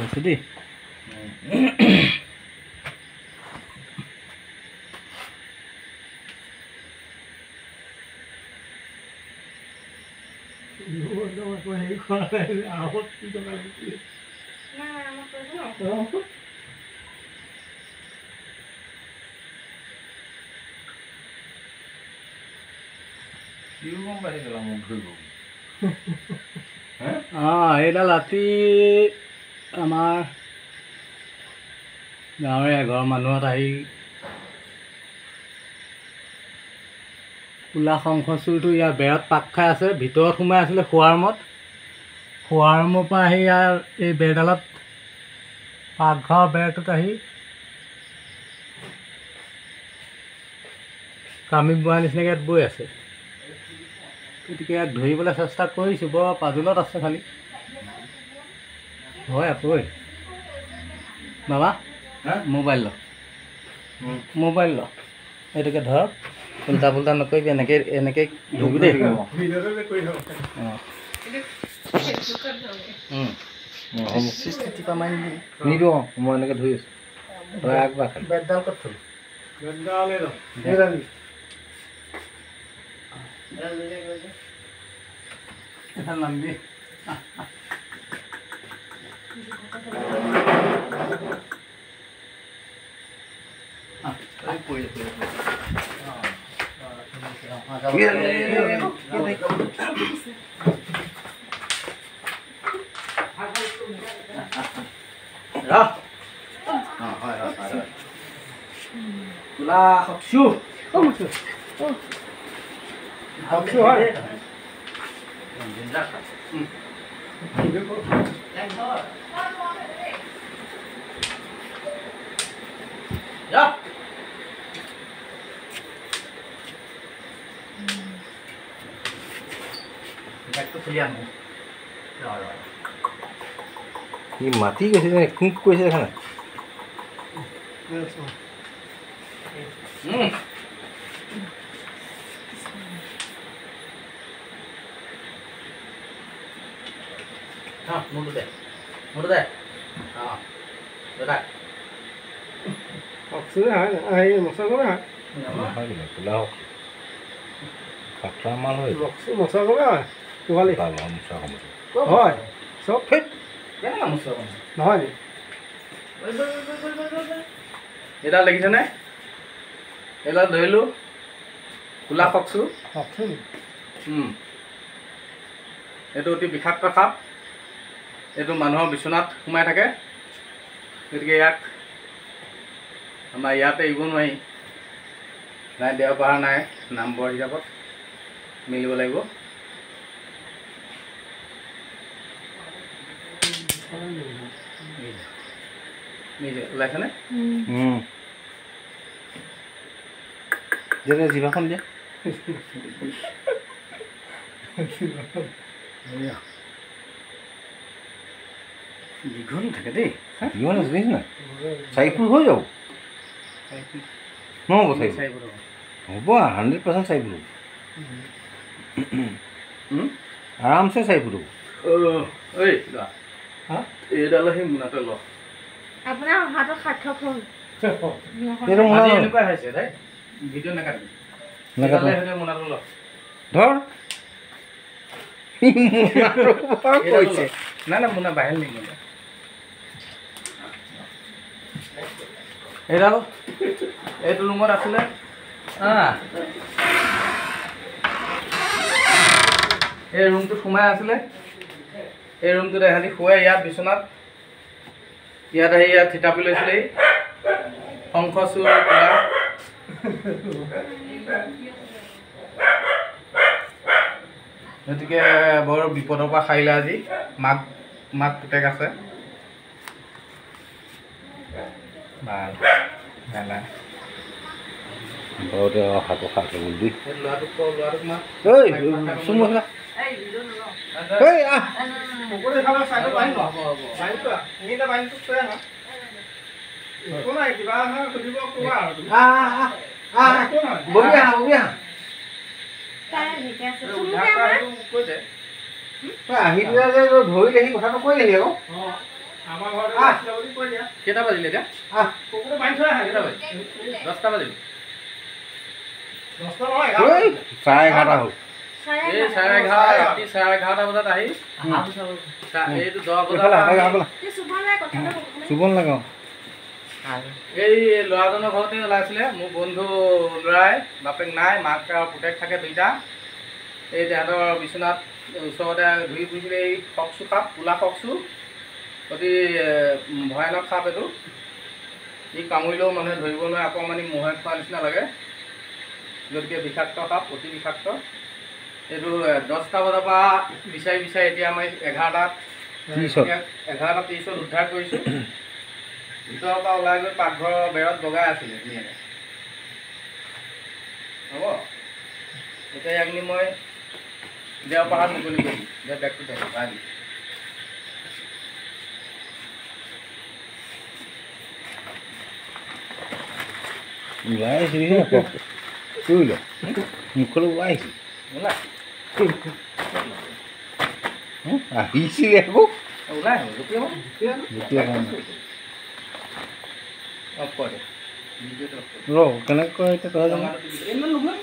আছে দেই এইডাল ৰাতি আমাৰ গাঁৱৰে এঘৰ মানুহত আহি কোলা শংখ চুৰটো ইয়াৰ বেৰত পাক খাই আছে ভিতৰত সোমাই আছিলে শোৱাৰ ৰুমৰ পৰা আহি ইয়াৰ এই বেৰডালত পাকঘৰৰ বেৰটোত আহি কামি বোৱা নিচিনাকৈ ইয়াত বৈ আছে গতিকে ইয়াক ধৰিবলৈ চেষ্টা কৰিছোঁ বৰ পাজুলত আছে খালি হয় আকৌ বাবা মোবাইল ল এইটোকে ধৰক উল্টা পুল্টা নকৰিবি এনেকৈ ধৰিবি দেই টিপা মাৰি নিদিওঁ মই এনেকৈ ধৰি আছোঁ তই আগবাঢ় বেটডাল ক'ত থ'লো নামবি মাতি গৈছে যে কি কৈছে দেখা নাই মুঠতে এডাল দেখিছেনে এডাল ধৰিলোঁ কোলা খকচু এইটো অতি বিষাক্ত সাপ এইটো মানুহৰ বিচনাত সোমাই থাকে গতিকে ইয়াক আমাৰ ইয়াতে এৰিব নোৱাৰি নাই দেওবাৰ নাই নামবৰ হিচাপত মিলিব লাগিব নিজে ওলাইছেনে যেনে জিভাখন দিয়া দীঘল থাকে দেই দীঘল আছে দেখিছ না 4 ফুট হৈ যাব নহ'ব 4 ফুট হ'ব 100% 4 ফুট আৰামছে 4 ফুট হ'ব ঐ এইডাল সেই মোনাতে ল আপোনাৰ হাতত সাৰ্থক হ'ল এইটো মোনা এনেকুৱা হৈছে দেই ভিডিঅ' নাকাটিবি মোনাটো ল ধৰ নাই না মোনা বাহিৰ নি মোনা এইডাল এইটো ৰুমত আছিলে এই ৰুমটোত সোমাই আছিলে এই ৰুমটোত এহাঁতি শুৱাই ইয়াত বিচনাত ইয়াত আহি ইয়াত থিতাপি লৈছিলে শংখ চুৰ কোলা গতিকে বৰ বিপদৰ পৰা সাৰিলে আজি মাক পুতেক আছে ভাল ভালা বহুত হাত খাতে বুদ্ধি ল'ৰাটোক মা ঐ চুম মা ঐ আ পকৰি খালা সাইডত বাহিৰ হ'ব বাহিৰটো নিটা বাহিৰটো তই আহা কোন আই কিবা আহা খুদিব কোৱা ববি আহা তাই হেকে আছে তুমি কৈ দে তই আহি দিলা যে ধৰি দেখি কথাটো কৈ দেলি আকৌ আমাৰ ঘৰতে আছিলে বুলি কৈ দিয়া। কেইটা বাজিলে এতিয়া? কুকুৰটো বান্ধি থৈ আহা। কেইটা বাজিলে? 10টা বাজিলে। 10টা নহয়, ঐ 11:30 হ'ল। এই 11:30 ৰাতি 11:30 বজাত আহি এইটো 10 বজাত চুবন লগাওঁ এই ল'ৰাজনৰ ঘৰতে ওলাইছিলে। মোৰ বন্ধু ল'ৰাই, বাপেক নাই, মাক আৰু পুতেক থাকে দুইটা। এই তেহেঁতৰ বিচনাত ওচৰতে ঘূৰি ফুৰিছিলে এই ফক্সু সাপ, ক'লা ফক্সু, অতি ভয়ানক সাপ এইটো। ই কামুৰিলেও মানুহে ধৰিব নোৱাৰে, অকণমানি মহে খোৱা নিচিনা লাগে। গতিকে বিষাক্ত সাপ, অতি বিষাক্ত। এইটো 10টা বজাৰ পৰা বিচাৰি বিচাৰি এতিয়া আমি 11:30ত উদ্ধাৰ কৰিছোঁ। ভিতৰৰ পৰা ওলাই গৈ পাকঘৰৰ বেৰত বগাই আছিলে ধুনীয়াকৈ। হ'ব, এতিয়া ইয়াক নি মই দেওপাহাৰত মুকলি কৰিম। বেগটো পাই ওলাই আহিছে কৰিল মুখলৈ ওলাই আহিছে ওলাই আহিছিলে আকৌ ওলাই আহিব জঁপিয়াব যেতিয়া অফ কৰে ৰ কেনেকৈ এতিয়া তই ইমান নহয়